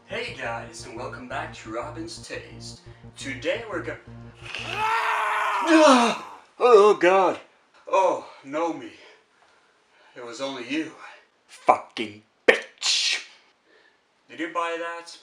Hey guys, and welcome back to Robinstaste. Today we're go- Oh god! Oh, know me. It was only you. Fucking bitch! Did you buy that?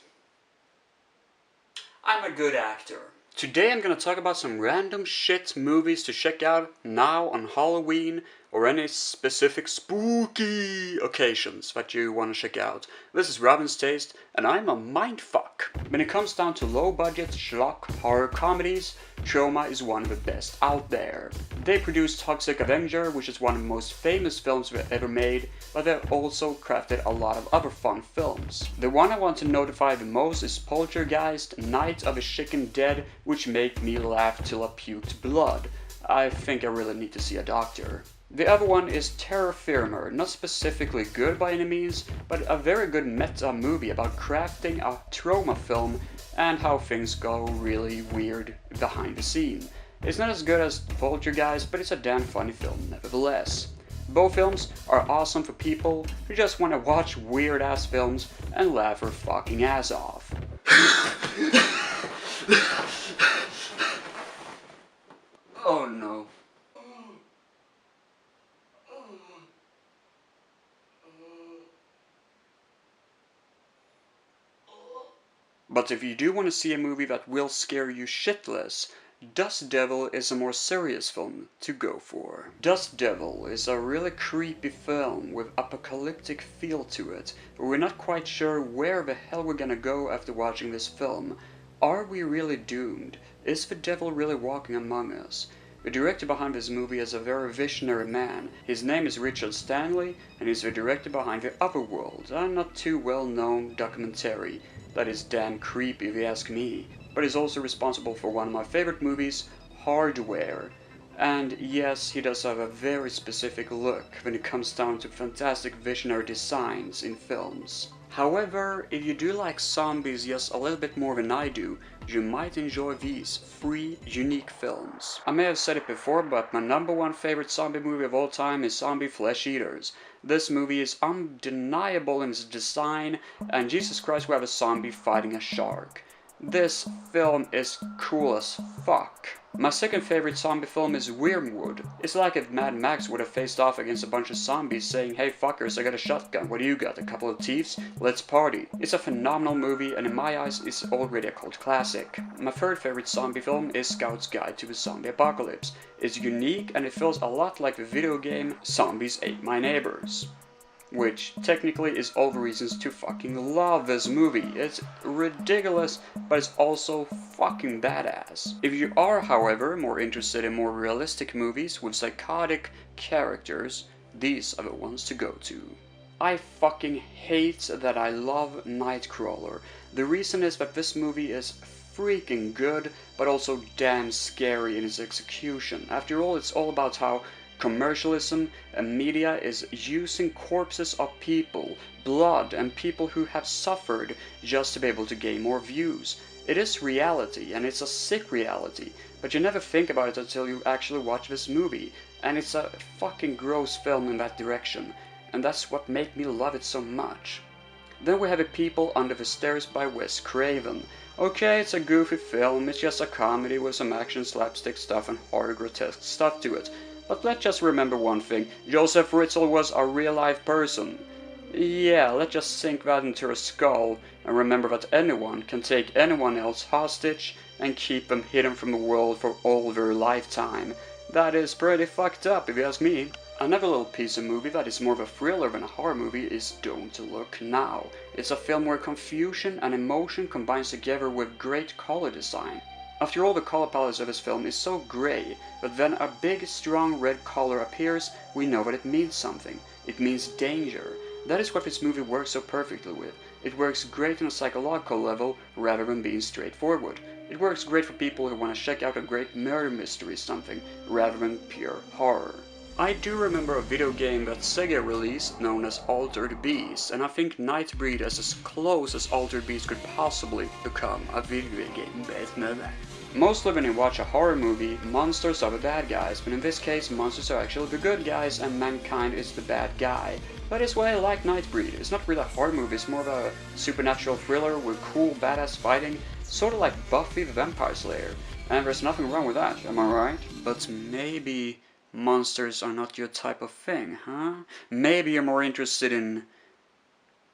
I'm a good actor. Today I'm gonna talk about some random shit movies to check out now on Halloween or any specific spooky occasions that you want to check out. This is Robinstaste and I'm a mindfuck. When it comes down to low budget schlock horror comedies, Troma is one of the best out there. They produced Toxic Avenger, which is one of the most famous films we've ever made, but they've also crafted a lot of other fun films. The one I want to notify the most is Poltergeist, Night of the Chicken Dead, which made me laugh till I puked blood. I think I really need to see a doctor. The other one is Terror Firmer, not specifically good by any means, but a very good meta movie about crafting a trauma film and how things go really weird behind the scene. It's not as good as Poltergeist, but it's a damn funny film nevertheless. Both films are awesome for people who just want to watch weird ass films and laugh their fucking ass off. Oh no. But if you do want to see a movie that will scare you shitless, Dust Devil is a more serious film to go for. Dust Devil is a really creepy film with apocalyptic feel to it, but we're not quite sure where the hell we're gonna go after watching this film. Are we really doomed? Is the devil really walking among us? The director behind this movie is a very visionary man. His name is Richard Stanley, and he's the director behind The Otherworld, a not too well known documentary that is damn creepy if you ask me, but he's also responsible for one of my favorite movies, Hardware. And yes, he does have a very specific look when it comes down to fantastic visionary designs in films. However, if you do like zombies just a little bit more than I do, you might enjoy these 3 unique films. I may have said it before, but my number one favorite zombie movie of all time is Zombie Flesh Eaters. This movie is undeniable in its design, and Jesus Christ, we have a zombie fighting a shark. This film is cool as fuck. My second favorite zombie film is Wormwood. It's like if Mad Max would have faced off against a bunch of zombies saying, "Hey fuckers, I got a shotgun, what do you got, a couple of thieves? Let's party." It's a phenomenal movie and in my eyes it's already a cult classic. My third favorite zombie film is Scout's Guide to the Zombie Apocalypse. It's unique and it feels a lot like the video game Zombies Ate My Neighbors. Which technically is all the reasons to fucking love this movie. It's ridiculous, but it's also fucking badass. If you are, however, more interested in more realistic movies with psychotic characters, these are the ones to go to. I fucking hate that I love Nightcrawler. The reason is that this movie is freaking good, but also damn scary in its execution. After all, it's all about how commercialism and media is using corpses of people, blood, and people who have suffered just to be able to gain more views. It is reality, and it's a sick reality, but you never think about it until you actually watch this movie, and it's a fucking gross film in that direction, and that's what made me love it so much. Then we have A People Under the Stairs by Wes Craven. Okay, it's a goofy film, it's just a comedy with some action, slapstick stuff, and horror grotesque stuff to it. But let's just remember one thing, Joseph Fritzl was a real-life person. Yeah, let's just sink that into our skull and remember that anyone can take anyone else hostage and keep them hidden from the world for all their lifetime. That is pretty fucked up if you ask me. Another little piece of movie that is more of a thriller than a horror movie is Don't Look Now. It's a film where confusion and emotion combines together with great color design. After all, the color palette of this film is so grey, but when a big strong red color appears, we know that it means something. It means danger. That is what this movie works so perfectly with. It works great on a psychological level rather than being straightforward. It works great for people who want to check out a great murder mystery something rather than pure horror. I do remember a video game that Sega released known as Altered Beast, and I think Nightbreed is as close as Altered Beast could possibly become a video game based movie. Mostly when you watch a horror movie, monsters are the bad guys, but in this case monsters are actually the good guys and mankind is the bad guy. That is why I like Nightbreed. It's not really a horror movie, it's more of a supernatural thriller with cool badass fighting, sort of like Buffy the Vampire Slayer. And there's nothing wrong with that, am I right? But maybe monsters are not your type of thing, huh? Maybe you're more interested in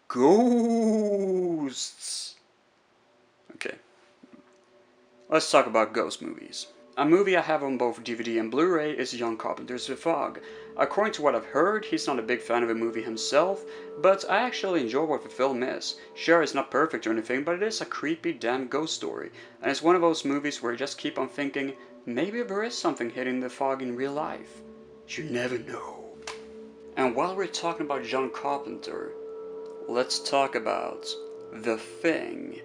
ghosts. Okay. Let's talk about ghost movies. A movie I have on both DVD and Blu-ray is John Carpenter's The Fog. According to what I've heard, he's not a big fan of the movie himself, but I actually enjoy what the film is. Sure, it's not perfect or anything, but it is a creepy damn ghost story, and it's one of those movies where you just keep on thinking, maybe there is something hidden in the fog in real life. You never know. And while we're talking about John Carpenter, let's talk about The Thing.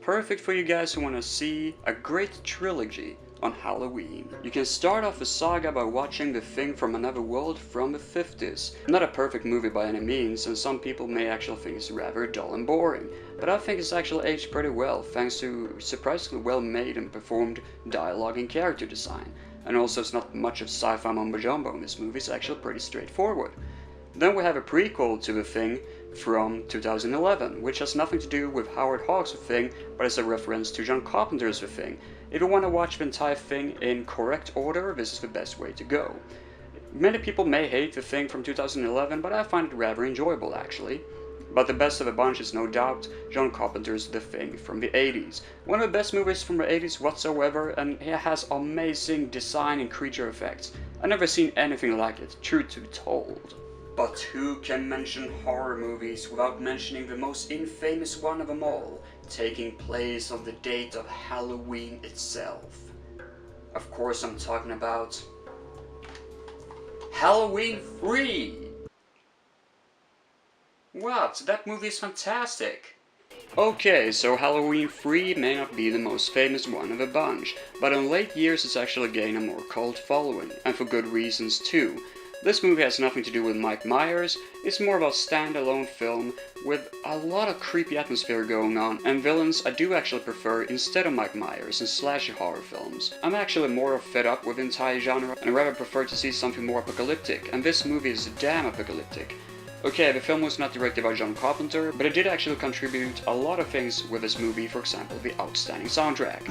Perfect for you guys who want to see a great trilogy on Halloween. You can start off the saga by watching The Thing from Another World from the 50s. Not a perfect movie by any means, and some people may actually think it's rather dull and boring, but I think it's actually aged pretty well thanks to surprisingly well made and performed dialogue and character design. And also it's not much of sci-fi mumbo jumbo in this movie, it's actually pretty straightforward. Then we have a prequel to The Thing from 2011, which has nothing to do with Howard Hawks' The Thing, but is a reference to John Carpenter's The Thing. If you want to watch the entire thing in correct order, this is the best way to go. Many people may hate The Thing from 2011, but I find it rather enjoyable actually. But the best of the bunch is no doubt John Carpenter's The Thing from the 80s. One of the best movies from the 80s whatsoever, and it has amazing design and creature effects. I've never seen anything like it, truth to be told. But who can mention horror movies without mentioning the most infamous one of them all, taking place on the date of Halloween itself? Of course I'm talking about Halloween 3! What? That movie is fantastic! Okay, so Halloween 3 may not be the most famous one of a bunch, but in late years it's actually gained a more cult following, and for good reasons too. This movie has nothing to do with Mike Myers, it's more of a standalone film with a lot of creepy atmosphere going on, and villains I do actually prefer instead of Mike Myers in slasher horror films. I'm actually more fed up with the entire genre and rather prefer to see something more apocalyptic, and this movie is damn apocalyptic. Okay, the film was not directed by John Carpenter, but it did actually contribute a lot of things with this movie, for example the outstanding soundtrack.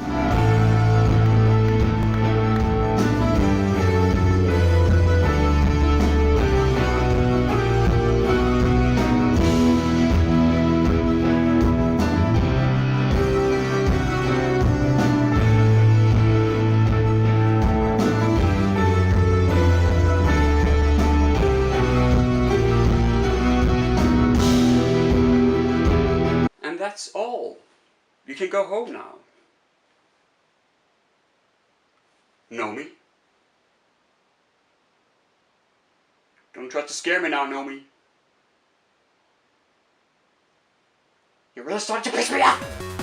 That's all. You can go home now. Nomi? Don't try to scare me now, Nomi. You're really starting to piss me off!